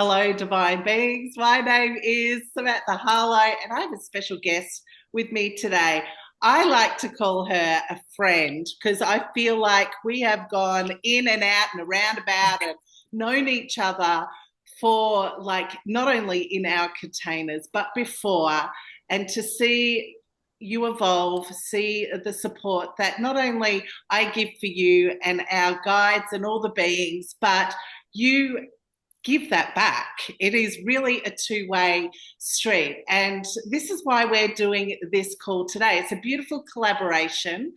Hello, divine beings. My name is Samantha Harlow, and I have a special guest with me today. I like to call her a friend because I feel like we have gone in and out and around about and known each other for like not only in our containers but before, and to see you evolve, see the support that not only I give for you and our guides and all the beings, but you give that back. It is really a two-way street. And this is why we're doing this call today. It's a beautiful collaboration.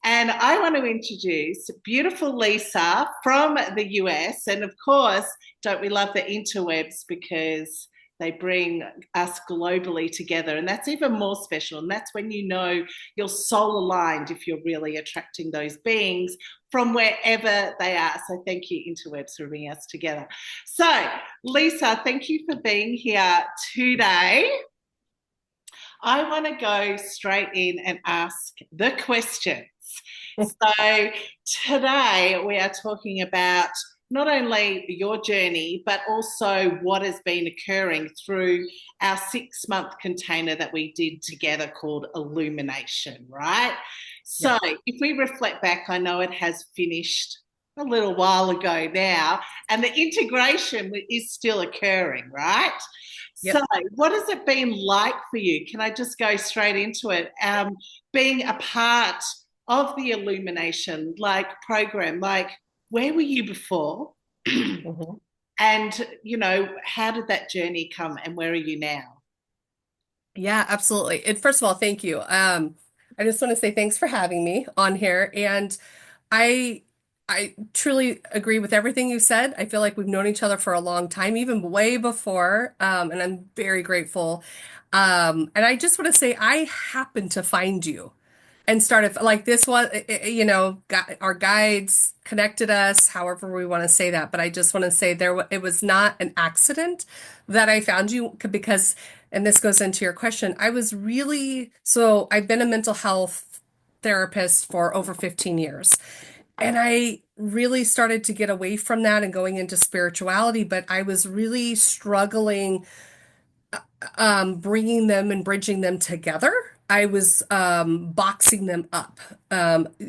And I want to introduce beautiful Lisa from the US. And of course, don't we love the interwebs because they bring us globally together. And that's even more special. And that's when you know you're soul aligned if you're really attracting those beings from wherever they are. So thank you, interwebs, for bringing us together. So, Lisa, thank you for being here today. I want to go straight in and ask the questions. So, today we are talking about not only your journey, but also what has been occurring through our 6-month container that we did together called Illumination, right? So, Yeah. if we reflect back, I know it has finished a little while ago now, and the integration is still occurring, right? So, Yep. what has it been like for you? Can I just go straight into it? Being a part of the Illumination like program, like where were you before? Mhm. And, how did that journey come and where are you now? Yeah, absolutely. And first of all, thank you. I just want to say thanks for having me on here. And I I truly agree with everything you said. I feel like we've known each other for a long time, even way before. And I'm very grateful. And I just want to say I happened to find you and started like this was, our guides connected us, however we want to say that. But I just want to say it was not an accident that I found you because, and this goes into your question, so I've been a mental health therapist for over 15 years. And I really started to get away from that and going into spirituality, but I was really struggling bringing them and bridging them together. I was boxing them up,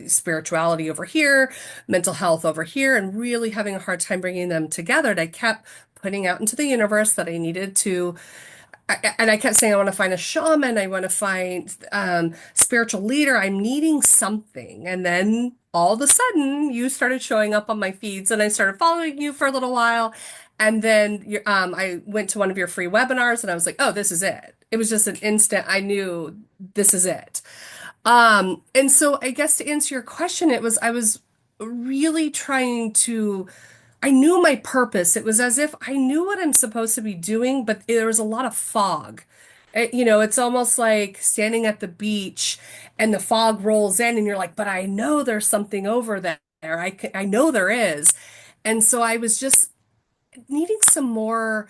spirituality over here, mental health over here, and really having a hard time bringing them together. And I kept putting out into the universe that I needed to, and I kept saying, I want to find a shaman, I want to find spiritual leader, I'm needing something. And then all of a sudden, you started showing up on my feeds, and I started following you for a little while. And then I went to one of your free webinars, and I was like, oh, this is it. It was just an instant. I knew this is it. And so I guess to answer your question, I was really trying to I knew my purpose. It was as if I knew what I'm supposed to be doing, but there was a lot of fog. It's almost like standing at the beach and the fog rolls in and you're like, but I know there's something over there. I know there is. And so I was just needing some more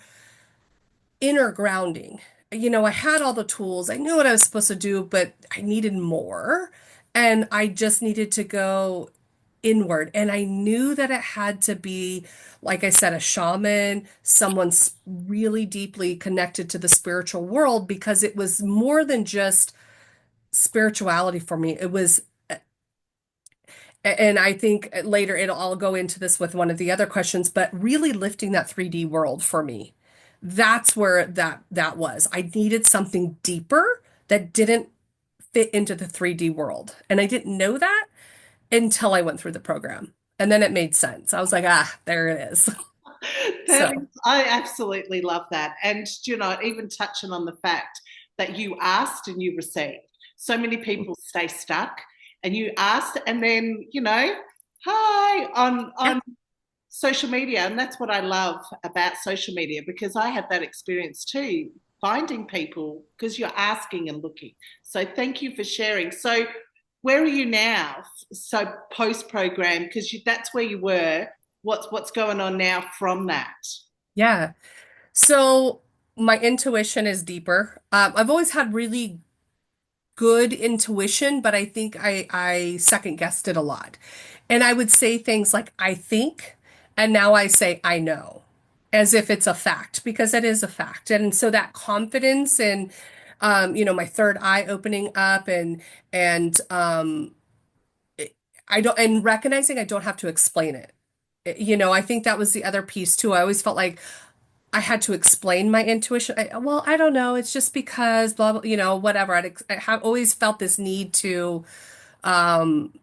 inner grounding. I had all the tools. I knew what I was supposed to do, but I needed more. And I just needed to go inward. And I knew that it had to be, like I said, a shaman, someone's really deeply connected to the spiritual world because it was more than just spirituality for me. And I think later I'll go into this with one of the other questions, but really lifting that 3D world for me. That's where that was. I needed something deeper that didn't fit into the 3D world. And I didn't know that until I went through the program. And then it made sense. I was like, there it is. That is, So, I absolutely love that. And, even touching on the fact that you asked and you received. So many people stay stuck and you asked and then, hi yeah. on social media. And that's what I love about social media because I have that experience too, finding people because you're asking and looking. So thank you for sharing. So where are you now? So post program, because that's where you were. What's going on now from that? Yeah. So my intuition is deeper. I've always had really good intuition, but I think I second guessed it a lot. And I would say things like, I think, and now I say, I know. as if it's a fact, because it is a fact. And so that confidence and my third eye opening up and I don't, and recognizing I don't have to explain it. I think that was the other piece too. I always felt like I had to explain my intuition. Well, I don't know. It's just because blah, blah, whatever. I have always felt this need to um,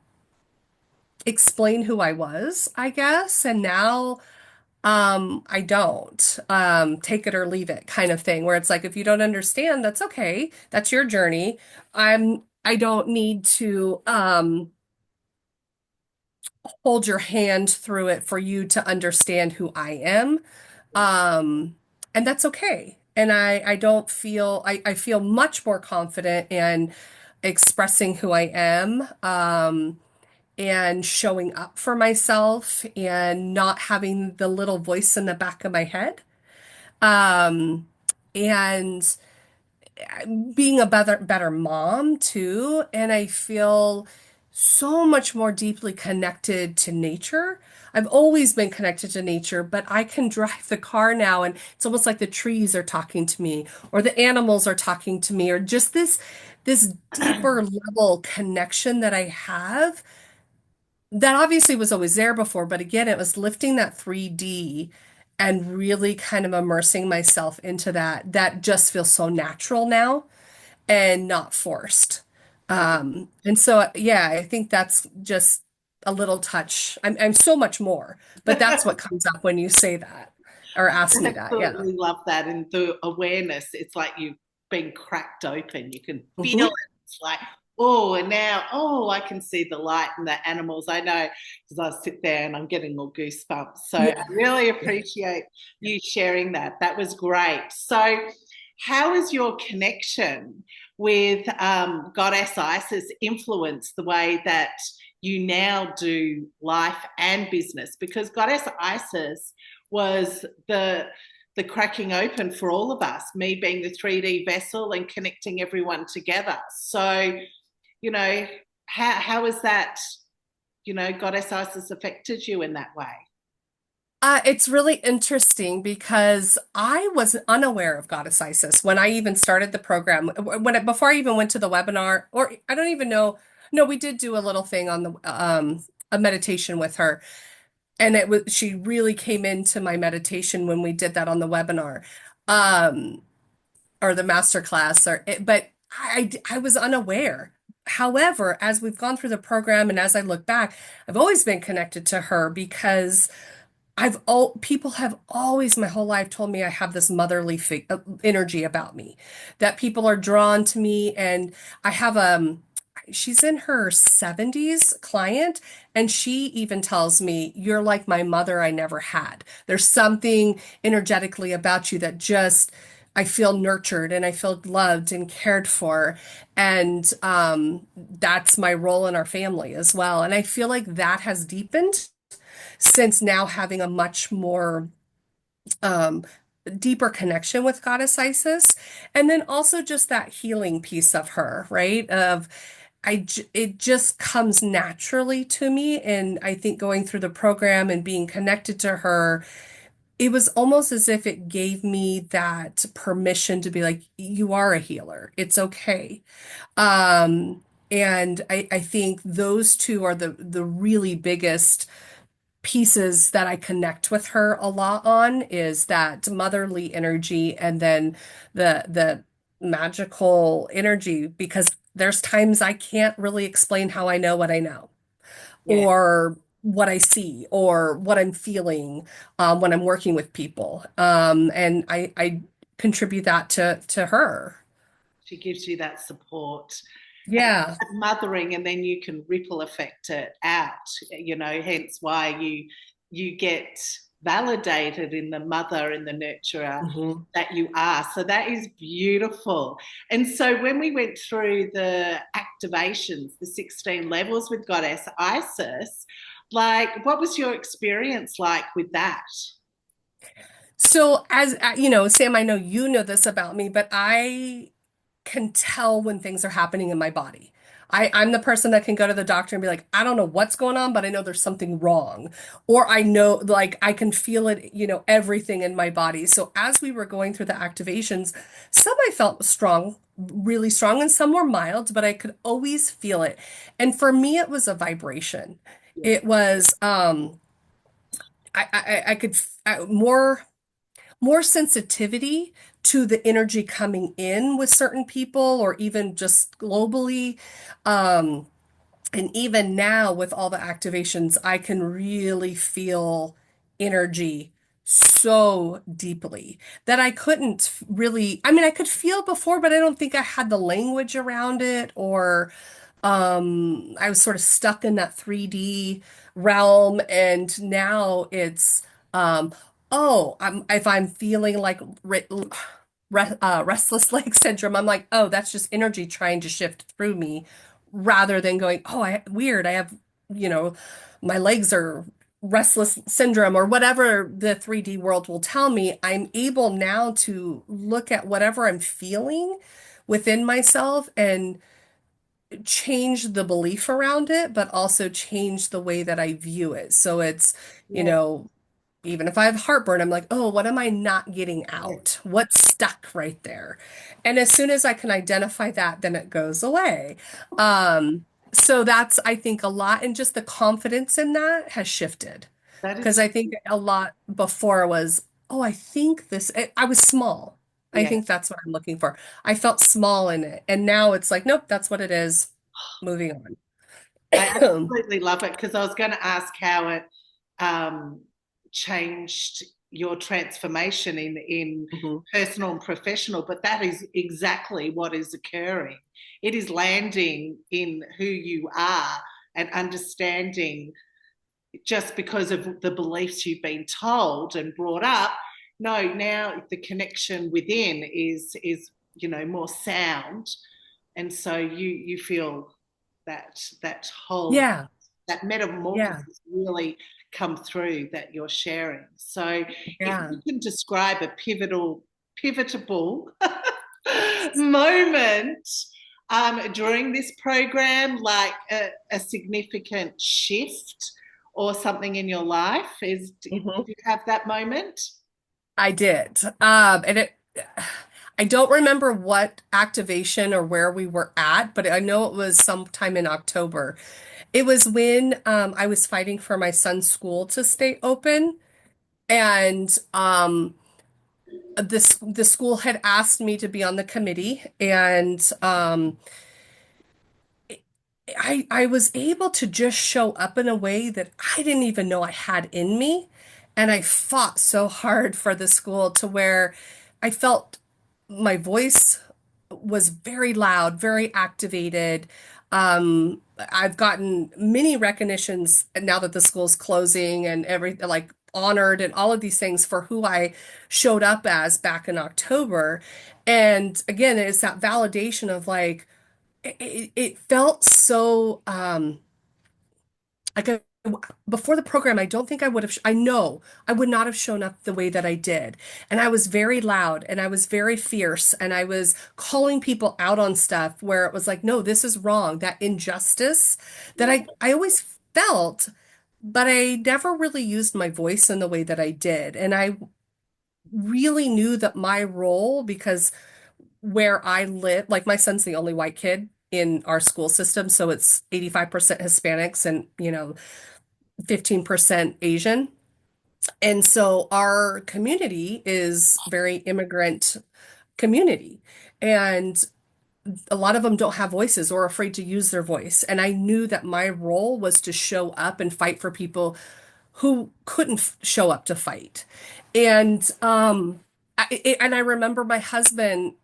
explain who I was, I guess. And now I don't take it or leave it kind of thing, where it's like, if you don't understand, that's okay. That's your journey. I don't need to hold your hand through it for you to understand who I am. Um, and that's okay. And I don't feel I feel much more confident in expressing who I am, and showing up for myself and not having the little voice in the back of my head. Um, and being a better mom too, and I feel so much more deeply connected to nature. I've always been connected to nature, but I can drive the car now and it's almost like the trees are talking to me or the animals are talking to me or just this deeper level connection that I have that obviously was always there before, but again, it was lifting that 3D and really kind of immersing myself into that just feels so natural now and not forced. And so, yeah, I think that's just a little touch. I'm so much more, but that's what comes up when you say that or ask me that. Yeah. Absolutely love that. And the awareness, it's like you've been cracked open. You can feel Hmm. it. It's like, oh, and now, oh, I can see the light and the animals. I know because I sit there and I'm getting all goosebumps. So I Yeah. really appreciate you sharing that. That was great. So, how has your connection with Goddess Isis influenced the way that you now do life and business? Because Goddess Isis was the cracking open for all of us, me being the 3D vessel and connecting everyone together. So, you know, how has that, Goddess Isis affected you in that way? It's really interesting because I was unaware of Goddess Isis when I even started the program. Before I even went to the webinar, or I don't even know. No, we did do a little thing on the a meditation with her, and she really came into my meditation when we did that on the webinar. Um, or the master class but I was unaware. However, as we've gone through the program and as I look back, I've always been connected to her because people have always my whole life told me I have this motherly energy about me, that people are drawn to me, and I have she's in her 70s client, and she even tells me, you're like my mother I never had. There's something energetically about you that just I feel nurtured and I feel loved and cared for. And that's my role in our family as well. And I feel like that has deepened since now having a much more um, deeper connection with Goddess Isis. And then also just that healing piece of her, right? It just comes naturally to me. And I think going through the program and being connected to her, it was almost as if it gave me that permission to be like, you are a healer. It's okay. Um, and I think those two are the really biggest pieces that I connect with her a lot on is that motherly energy and then the magical energy, because there's times I can't really explain how I know what I know Yeah. or what I see or what I'm feeling when I'm working with people. And I contribute that to her. She gives you that support and Yeah. mothering, and then you can ripple effect it out, hence why you get validated in the mother and the nurturer Hmm. that you are. So that is beautiful. And so when we went through the activations, the 16 levels with Goddess Isis, like what was your experience like with that? So as Sam, I know you know this about me, but I can tell when things are happening in my body. I'm the person that can go to the doctor and be like, I don't know what's going on, but I know there's something wrong. Or I know, like, I can feel it, everything in my body. So as we were going through the activations, some I felt strong, really strong, and some were mild, but I could always feel it. And for me, it was a vibration. Yeah. It was, I could, more sensitivity to the energy coming in with certain people or even just globally. Um, and even now, with all the activations, I can really feel energy so deeply that I couldn't really, I mean, I could feel before, but I don't think I had the language around it, or I was sort of stuck in that 3D realm. And now it's, if I'm feeling like restless leg syndrome, I'm like, oh, that's just energy trying to shift through me, rather than going, oh, weird, I have, you know, my legs are restless syndrome or whatever the 3D world will tell me. I'm able now to look at whatever I'm feeling within myself and change the belief around it, but also change the way that I view it. So it's, you Yeah. know, even if I have heartburn, I'm like, oh, what am I not getting Yeah. out? What's stuck right there? And as soon as I can identify that, then it goes away. So that's, I think, a lot. And just the confidence in that has shifted. That Because is, I think a lot before was, oh, I think this, I was small. I yeah. think that's what I'm looking for. I felt small in it. And now it's like, nope, that's what it is. Moving I on. absolutely love it because I was going to ask how it um, changed your transformation in Mhm. personal and professional, but that is exactly what is occurring. It is landing in who you are and understanding just because of the beliefs you've been told and brought up. No, now the connection within is more sound, and so you feel that whole Yeah, that yeah, metamorphosis really come through that you're sharing. So if yeah. you can describe a pivotable moment during this program, like a significant shift or something in your life, do Mhm. you have that moment? I did. I don't remember what activation or where we were at, but I know it was sometime in October. It was when I was fighting for my son's school to stay open, and the school had asked me to be on the committee, and I was able to just show up in a way that I didn't even know I had in me. And I fought so hard for the school to where I felt my voice was very loud, very activated. I've gotten many recognitions now that the school's closing and like honored and all of these things for who I showed up as back in October. And again, it's that validation of like, it felt so like before the program, I don't think I would have, I know I would not have shown up the way that I did. And I was very loud and I was very fierce and I was calling people out on stuff where it was like, no, this is wrong. That injustice that Yeah, I always felt, but I never really used my voice in the way that I did. And I really knew that my role, because where I live, like my son's the only white kid in our school system, so it's 85% Hispanics and, 15% Asian. And so our community is very immigrant community. And a lot of them don't have voices or are afraid to use their voice. And I knew that my role was to show up and fight for people who couldn't show up to fight. And and I remember my husband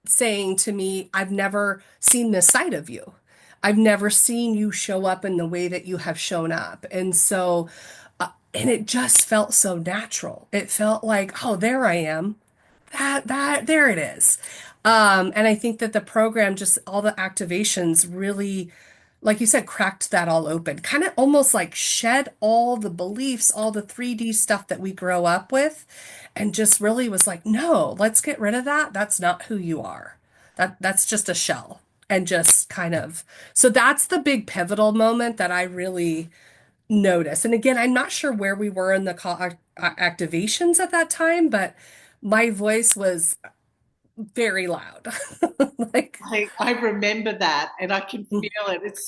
saying to me, I've never seen this side of you. I've never seen you show up in the way that you have shown up. And so, and it just felt so natural. It felt like, oh, there I am. There it is. And I think that the program, just all the activations really, like you said, cracked that all open, kind of almost like shed all the beliefs, all the 3D stuff that we grow up with, and just really was like, no, let's get rid of that. That's not who you are. That's just a shell. and just kind of, so that's the big pivotal moment that I really noticed. And again, I'm not sure where we were in the activations at that time, but my voice was very loud. Like, I remember that and I can feel it.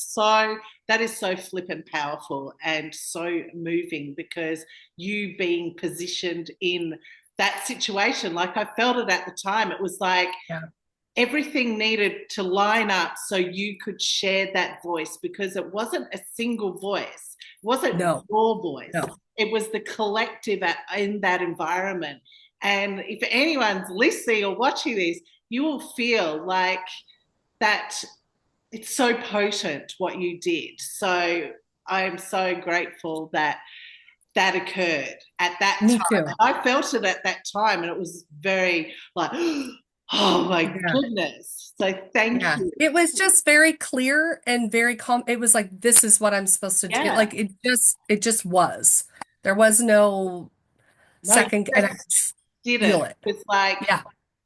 That is so flippant powerful and so moving because you being positioned in that situation, like I felt it at the time. It was like yeah, everything needed to line up so you could share that voice because it wasn't a single voice, it wasn't no, your voice, no, it was the collective in that environment. And if anyone's listening or watching this, you will feel like that it's so potent what you did. So I'm so grateful that that occurred at that me time. too. And I felt it at that time, and it was very like, oh my Yeah. goodness. So thank Yeah. you. It was just very clear and very calm. It was like, this is what I'm supposed to do. Yeah. It just was. There was no No, you second, and I could just did feel it. it. It's like Yeah.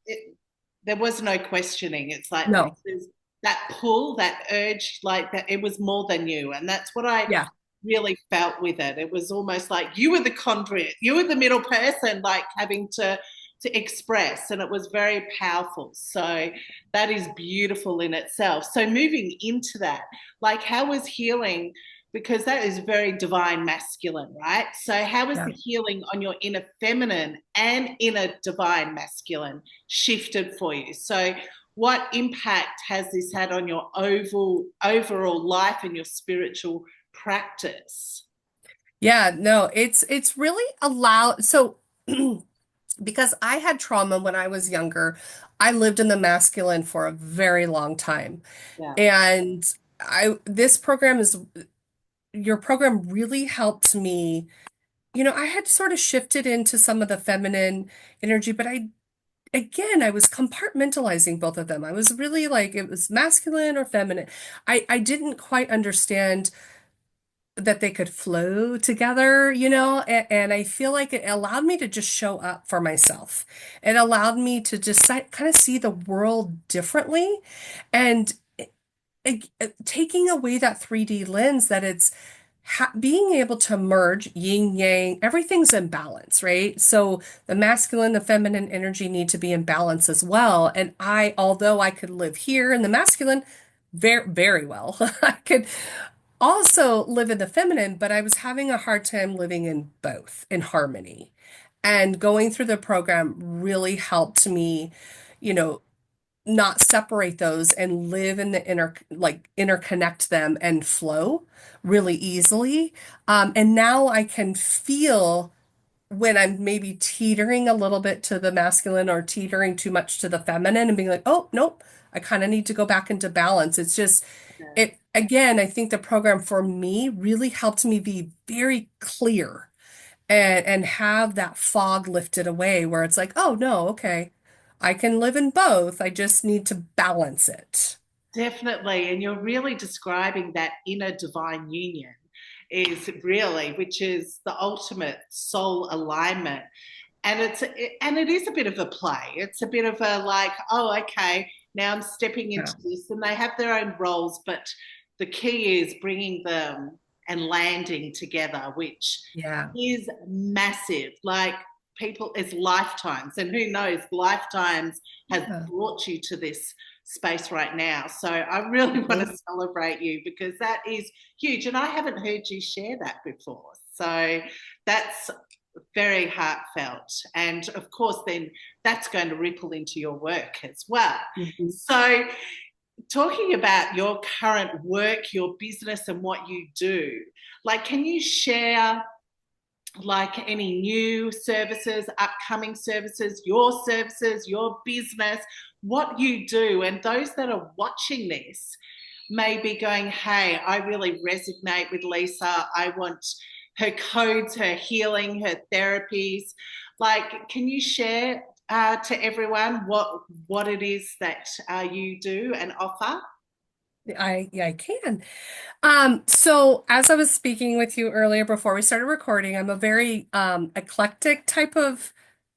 it, there was no questioning. It's like No. this is that pull, that urge, like that. It was more than you, and that's what I Yeah. really felt with it. It was almost like you were the conduit, you were the middle person, like having to express, and it was very powerful. So that is beautiful in itself. So moving into that, like how was healing? Because that is very divine masculine, right? So how was Yeah. the healing on your inner feminine and inner divine masculine shifted for you? So what impact has this had on your overall life and your spiritual practice? Yeah. No, it's really allowed. So because I had trauma when I was younger, I lived in the masculine for a very long time. Yeah. And this program is your program really helped me. I had sort of shifted into some of the feminine energy, but again, I was compartmentalizing both of them. I was really like, it was masculine or feminine. I didn't quite understand that they could flow together, and I feel like it allowed me to just show up for myself. It allowed me to just kind of see the world differently and taking away that 3D lens that it's being able to merge yin yang, everything's in balance, right? So the masculine, the feminine energy need to be in balance as well. And although I could live here in the masculine very, very well, I could also live in the feminine, but I was having a hard time living in both in harmony. And going through the program really helped me, you know, not separate those and live in the interconnect them and flow really easily. And now I can feel when I'm maybe teetering a little bit to the masculine or teetering too much to the feminine and being like, oh, nope, I kind of need to go back into balance. It's just, again, I think the program for me really helped me be very clear and have that fog lifted away where it's like, oh no, okay, I can live in both. I just need to balance it. Definitely. And you're really describing that inner divine union is really, which is the ultimate soul alignment. And it is a bit of a play. It's a bit of a like, oh, okay, now I'm stepping Yeah. into this, and they have their own roles, but the key is bringing them and landing together, which Yeah. is massive. Like people, it's lifetimes, and who knows, lifetimes has Yeah. brought you to this space right now. So I really want Mhm. to celebrate you because that is huge, and I haven't heard you share that before. So that's very heartfelt. And of course, then that's going to ripple into your work as well. Mhm. So, talking about your current work, your business, and what you do, like, can you share? Like any new services, upcoming services, your business, what you do, and those that are watching this may be going, hey, I really resonate with Lisa. I want her codes, her healing, her therapies. Like, can you share to everyone what it is that you do and offer? Yeah, I can. So as I was speaking with you earlier before we started recording, I'm a very eclectic type of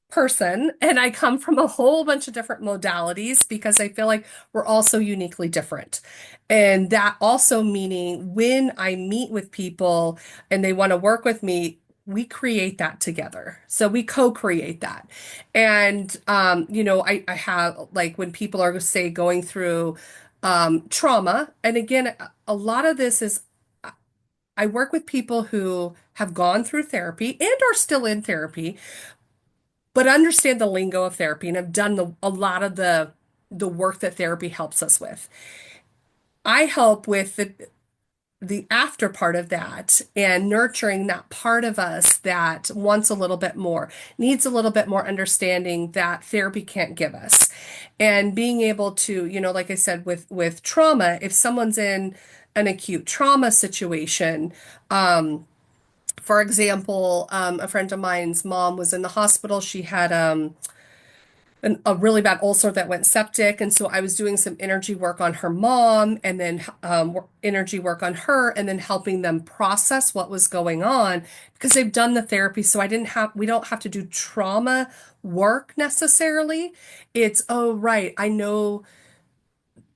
person and I come from a whole bunch of different modalities because I feel like we're all so uniquely different. And that also meaning when I meet with people and they want to work with me, we create that together. So we co-create that. And I have like when people are say going through trauma, and again, a lot of this is I work with people who have gone through therapy and are still in therapy but understand the lingo of therapy and have done a lot of the work that therapy helps us with. I help with the after part of that and nurturing that part of us that wants a little bit more, needs a little bit more understanding that therapy can't give us. And being able to, like I said, with trauma, if someone's in an acute trauma situation, for example, a friend of mine's mom was in the hospital. She had a really bad ulcer that went septic. And so I was doing some energy work on her mom and then energy work on her and then helping them process what was going on because they've done the therapy. So we don't have to do trauma work necessarily. It's, oh, right. I know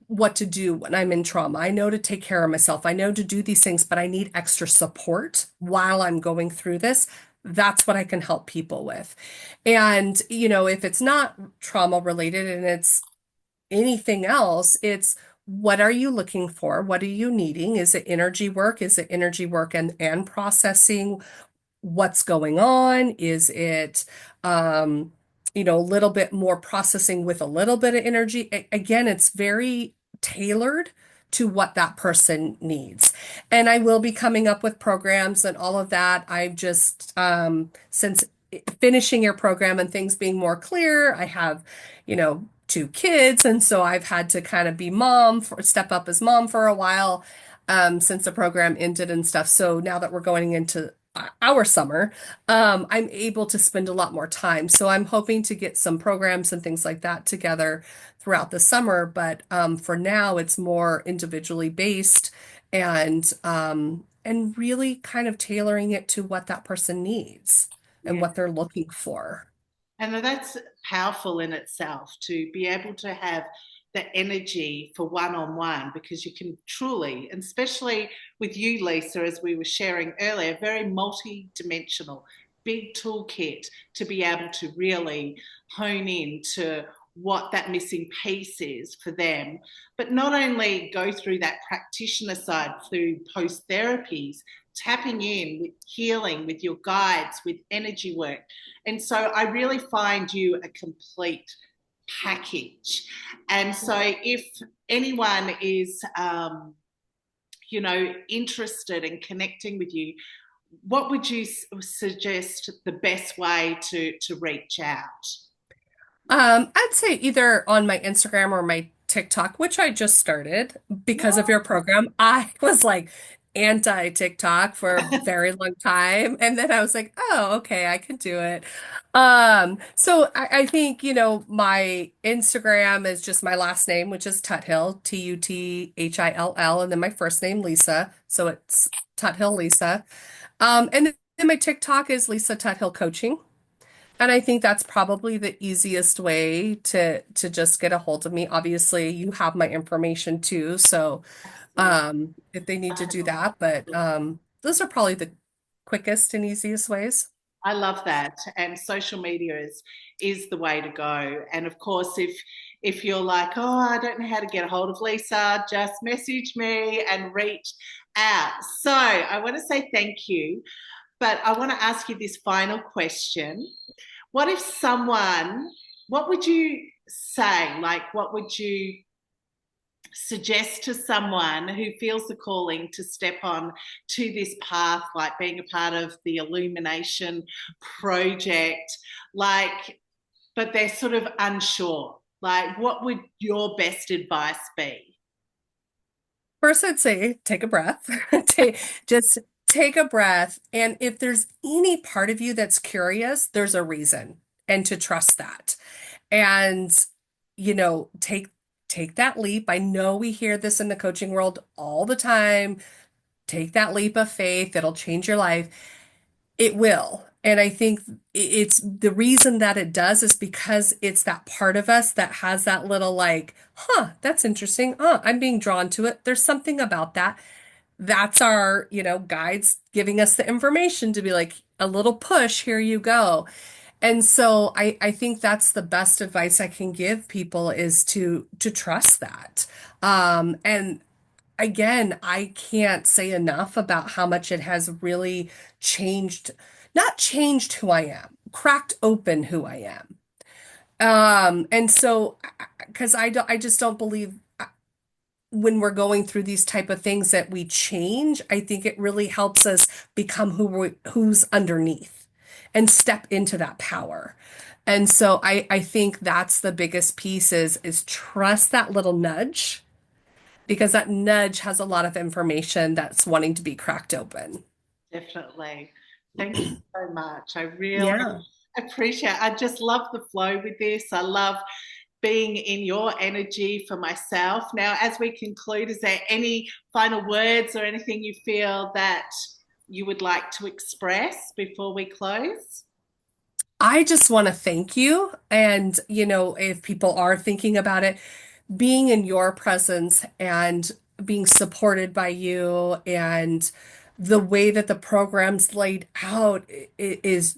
what to do when I'm in trauma. I know to take care of myself. I know to do these things, but I need extra support while I'm going through this. That's what I can help people with. And, if it's not trauma related and it's anything else, it's what are you looking for? What are you needing? Is it energy work? Is it energy work and processing? What's going on? Is it, a little bit more processing with a little bit of energy? Again, it's very tailored to what that person needs. And I will be coming up with programs and all of that. I've just, since finishing your program and things being more clear, I have, two kids. And so I've had to kind of be step up as mom for a while, since the program ended and stuff. So now that we're going into our summer, I'm able to spend a lot more time. So I'm hoping to get some programs and things like that together throughout the summer. But for now, it's more individually based and really kind of tailoring it to what that person needs and Yeah. what they're looking for. And that's powerful in itself to be able to have the energy for one on one because you can truly, and especially with you, Lisa, as we were sharing earlier, very multi dimensional, big toolkit to be able to really hone in to what that missing piece is for them, but not only go through that practitioner side through post therapies, tapping in with healing, with your guides, with energy work. And so I really find you a complete package. And so if anyone is, interested in connecting with you, what would you suggest the best way to reach out? I'd say either on my Instagram or my TikTok, which I just started because of Yeah. your program. I was like anti-TikTok for a very long time. And then I was like, oh, okay, I can do it. So I think, my Instagram is just my last name, which is Tuthill, Tuthill, and then my first name, Lisa. So it's Tuthill Lisa. And then my TikTok is Lisa Tuthill Coaching. And I think that's probably the easiest way to just get a hold of me. Obviously, you have my information too, so Absolutely. if they need to do that, but those are probably the quickest and easiest ways. I love that, and social media is the way to go. And of course, if you're like, oh, I don't know how to get a hold of Lisa, just message me and reach out. So I want to say thank you, but I want to ask you this final question. What if someone, what would you say? Like, what would you suggest to someone who feels the calling to step on to this path, like being a part of the Illumination project, like, but they're sort of unsure? Like, what would your best advice be? First, I'd say take a breath. Just take a breath. And if there's any part of you that's curious, there's a reason, and to trust that. And, take that leap. I know we hear this in the coaching world all the time. Take that leap of faith. It'll change your life. It will. And I think it's the reason that it does is because it's that part of us that has that little like, huh, that's interesting. I'm being drawn to it. There's something about that. That's our, guides giving us the information to be like a little push, here you go. And so I think that's the best advice I can give people is to trust that. And again, I can't say enough about how much it has really changed, not changed who I am, cracked open who I am. And so, because I just don't believe when we're going through these type of things that we change. I think it really helps us become who's underneath and step into that power. And so I think that's the biggest piece is trust that little nudge because that nudge has a lot of information that's wanting to be cracked open. Definitely. Thank you so much. I really Yeah. appreciate it. I just love the flow with this. I love being in your energy for myself. Now, as we conclude, is there any final words or anything you feel that you would like to express before we close? I just want to thank you. And, if people are thinking about it, being in your presence and being supported by you and the way that the program's laid out is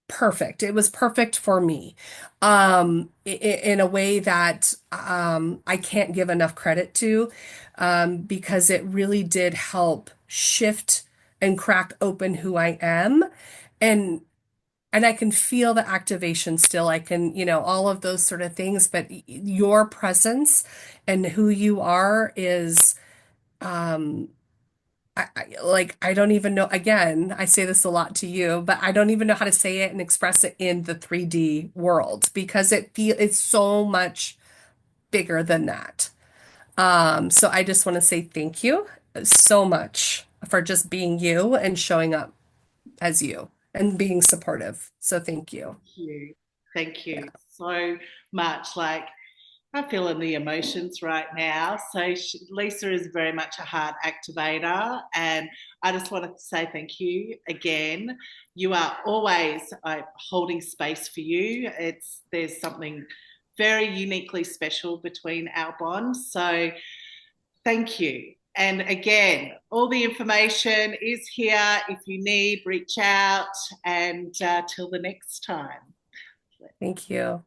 perfect. It was perfect for me, in a way that I can't give enough credit to, because it really did help shift and crack open who I am. And and I can feel the activation still. I can, all of those sort of things, but your presence and who you are is, um, I don't even know. Again, I say this a lot to you, but I don't even know how to say it and express it in the 3D world because it's so much bigger than that. So I just want to say thank you so much for just being you and showing up as you and being supportive. So thank you. You. Thank you so much. Like, I'm feeling the emotions right now. So, Lisa is very much a heart activator. And I just wanted to say thank you again. You are always holding space for you. There's something very uniquely special between our bonds. So, thank you. And again, all the information is here. If you need, reach out. And till the next time. Thank you.